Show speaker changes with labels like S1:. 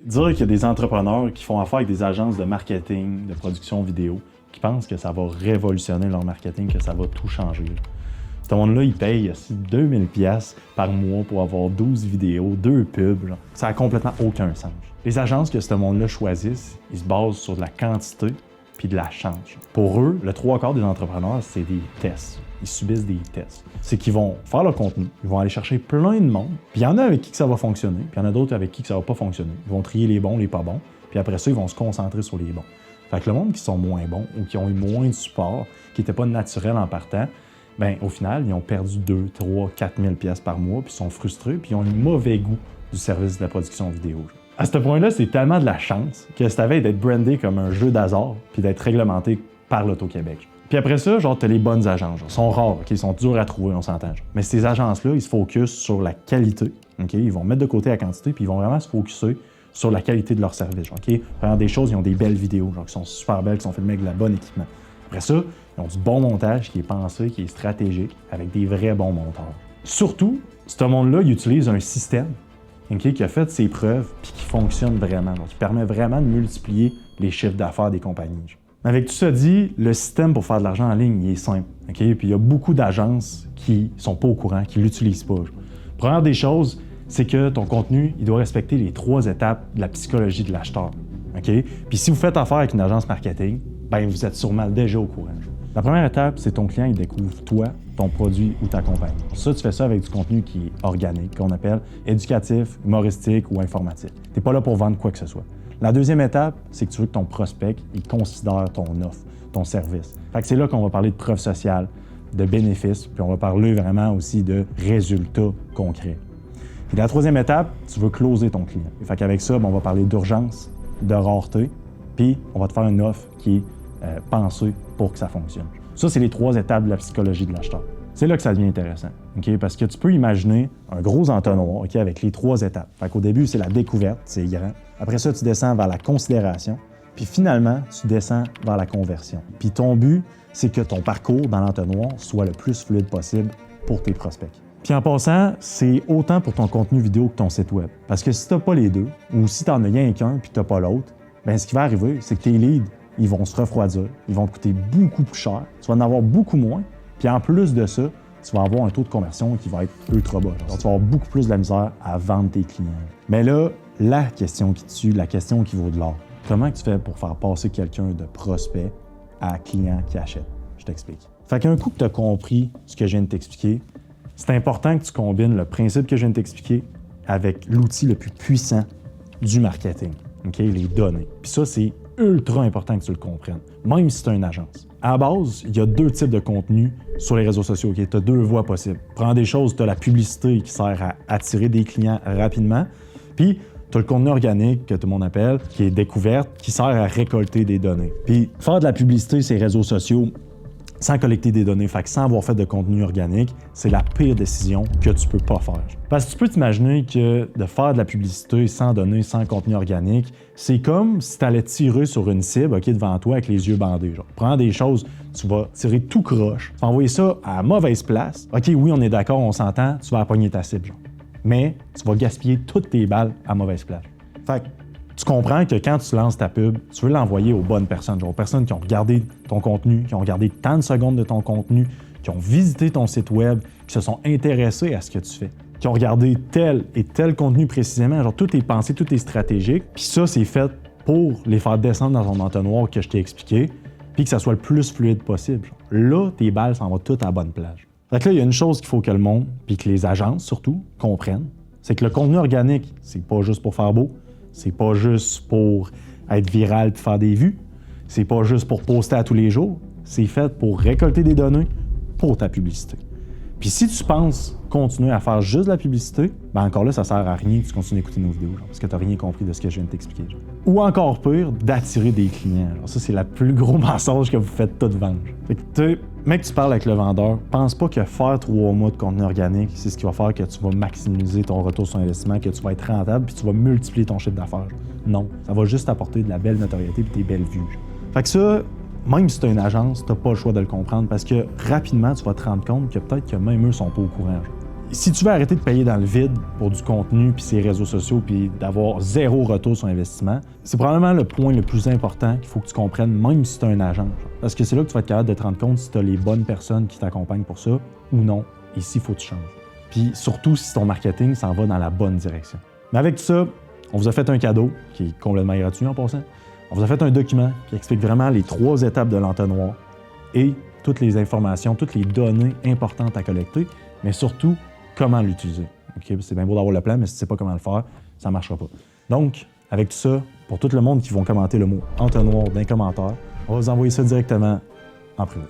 S1: dire qu'il y a des entrepreneurs qui font affaire avec des agences de marketing, de production vidéo, qui pensent que ça va révolutionner leur marketing, que ça va tout changer. Ce monde-là, il paye 2000$ par mois pour avoir 12 vidéos, 2 pubs. Genre. Ça n'a complètement aucun sens. Les agences que ce monde-là choisissent, ils se basent sur de la quantité puis de la chance. Pour eux, le 3/4 des entrepreneurs, c'est des tests. Ils subissent des tests. C'est qu'ils vont faire leur contenu, ils vont aller chercher plein de monde, puis il y en a avec qui ça va fonctionner, puis il y en a d'autres avec qui ça va pas fonctionner. Ils vont trier les bons, les pas bons, puis après ça, ils vont se concentrer sur les bons. Fait que le monde qui sont moins bons ou qui ont eu moins de support, qui n'était pas naturel en partant, bien, au final, ils ont perdu 2, 3, 4 000$ par mois, puis ils sont frustrés, puis ils ont le mauvais goût du service de la production vidéo. À ce point-là, c'est tellement de la chance que ça avait d'être brandé comme un jeu d'hasard, puis d'être réglementé par l'Auto-Québec. Puis après ça, genre, t'as les bonnes agences. Ils sont rares, ils sont durs à trouver, on s'entend. Mais ces agences-là, ils se focusent sur la qualité. Ils vont mettre de côté la quantité, puis ils vont vraiment se focusser sur la qualité de leur service. Première des choses, ils ont des belles vidéos, genre, qui sont super belles, qui sont filmées avec de la bonne équipement. Après ça, ils ont du bon montage qui est pensé, qui est stratégique, avec des vrais bons monteurs. Surtout, ce monde-là, il utilise un système qui a fait ses preuves puis qui fonctionne vraiment, donc qui permet vraiment de multiplier les chiffres d'affaires des compagnies. Avec tout ça dit, le système pour faire de l'argent en ligne, il est simple. Puis il y a beaucoup d'agences qui sont pas au courant, qui l'utilisent pas. Première des choses, c'est que ton contenu, il doit respecter les 3 étapes de la psychologie de l'acheteur. Puis si vous faites affaire avec une agence marketing, ben vous êtes sûrement déjà au courant. La première étape, c'est ton client, il découvre toi, ton produit ou ta compagnie. Ça, tu fais ça avec du contenu qui est organique, qu'on appelle éducatif, humoristique ou informatif. Tu n'es pas là pour vendre quoi que ce soit. La deuxième étape, c'est que tu veux que ton prospect, il considère ton offre, ton service. Fait que c'est là qu'on va parler de preuve sociale, de bénéfices, puis on va parler vraiment aussi de résultats concrets. Puis la troisième étape, tu veux closer ton client. Fait qu'avec ça, on va parler d'urgence, de rareté, puis on va te faire une offre qui est pensée pour que ça fonctionne. Ça, c'est les 3 étapes de la psychologie de l'acheteur. C'est là que ça devient intéressant, parce que tu peux imaginer un gros entonnoir avec les 3 étapes. Fait qu'au début, c'est la découverte, c'est grand. Après ça, tu descends vers la considération, puis finalement, tu descends vers la conversion. Puis ton but, c'est que ton parcours dans l'entonnoir soit le plus fluide possible pour tes prospects. Puis en passant, c'est autant pour ton contenu vidéo que ton site web. Parce que si tu n'as pas les deux, ou si tu n'en as rien qu'un puis que tu n'as pas l'autre, bien ce qui va arriver, c'est que tes leads, ils vont se refroidir, ils vont te coûter beaucoup plus cher, tu vas en avoir beaucoup moins, puis en plus de ça, tu vas avoir un taux de conversion qui va être ultra bas. Donc, tu vas avoir beaucoup plus de la misère à vendre tes clients. Mais là, la question qui tue, la question qui vaut de l'or, comment tu fais pour faire passer quelqu'un de prospect à client qui achète? Je t'explique. Fait qu'un coup que tu as compris ce que je viens de t'expliquer, c'est important que tu combines le principe que je viens de t'expliquer avec l'outil le plus puissant du marketing, les données. Puis ça, c'est ultra important que tu le comprennes, même si tu as une agence. À la base, il y a 2 types de contenu sur les réseaux sociaux. Tu as 2 voies possibles. Prends des choses, tu as la publicité qui sert à attirer des clients rapidement, puis tu as le contenu organique que tout le monde appelle, qui est découverte, qui sert à récolter des données. Puis faire de la publicité sur les réseaux sociaux sans collecter des données, fait que sans avoir fait de contenu organique, c'est la pire décision que tu peux pas faire. Parce que tu peux t'imaginer que de faire de la publicité sans données, sans contenu organique, c'est comme si tu allais tirer sur une cible devant toi avec les yeux bandés. Genre. Prends des choses, tu vas tirer tout croche, tu vas envoyer ça à la mauvaise place. OK, oui, on est d'accord, on s'entend, tu vas pogner ta cible. Genre. Mais tu vas gaspiller toutes tes balles à mauvaise place. Fait que tu comprends que quand tu lances ta pub, tu veux l'envoyer aux bonnes personnes, genre aux personnes qui ont regardé ton contenu, qui ont regardé tant de secondes de ton contenu, qui ont visité ton site web, qui se sont intéressés à ce que tu fais, qui ont regardé tel et tel contenu précisément, genre tout est pensé, tout est stratégique, puis ça, c'est fait pour les faire descendre dans ton entonnoir que je t'ai expliqué, puis que ça soit le plus fluide possible. Genre. Là, tes balles s'en vont toutes à la bonne plage. Fait que là, il y a une chose qu'il faut que le monde, puis que les agences surtout, comprennent, c'est que le contenu organique, c'est pas juste pour faire beau, c'est pas juste pour être viral et faire des vues. C'est pas juste pour poster à tous les jours. C'est fait pour récolter des données pour ta publicité. Puis si tu penses continuer à faire juste de la publicité, ben encore là, ça sert à rien que tu continues d'écouter nos vidéos, genre, parce que tu n'as rien compris de ce que je viens de t'expliquer. Genre. Ou encore pire, d'attirer des clients. Alors, ça, c'est le plus gros mensonge que vous faites tout vendre. Fait que mec, tu parles avec le vendeur, pense pas que faire 3 mois de contenu organique, c'est ce qui va faire que tu vas maximiser ton retour sur investissement, que tu vas être rentable, puis tu vas multiplier ton chiffre d'affaires. Non, ça va juste t'apporter de la belle notoriété et des belles vues. Fait que ça, même si tu as une agence, tu n'as pas le choix de le comprendre parce que rapidement, tu vas te rendre compte que peut-être que même eux sont pas au courant. Si tu veux arrêter de payer dans le vide pour du contenu, puis ces réseaux sociaux, puis d'avoir zéro retour sur investissement, c'est probablement le point le plus important qu'il faut que tu comprennes, même si tu as un agent. Parce que c'est là que tu vas être capable de te rendre compte si tu as les bonnes personnes qui t'accompagnent pour ça ou non. Et s'il faut que tu changes. Puis surtout si ton marketing s'en va dans la bonne direction. Mais avec tout ça, on vous a fait un cadeau qui est complètement gratuit en passant. On vous a fait un document qui explique vraiment les 3 étapes de l'entonnoir et toutes les informations, toutes les données importantes à collecter, mais surtout comment l'utiliser. Okay? C'est bien beau d'avoir le plan, mais si tu ne sais pas comment le faire, ça ne marchera pas. Donc, avec tout ça, pour tout le monde qui vont commenter le mot entonnoir dans les commentaires, on va vous envoyer ça directement en privé.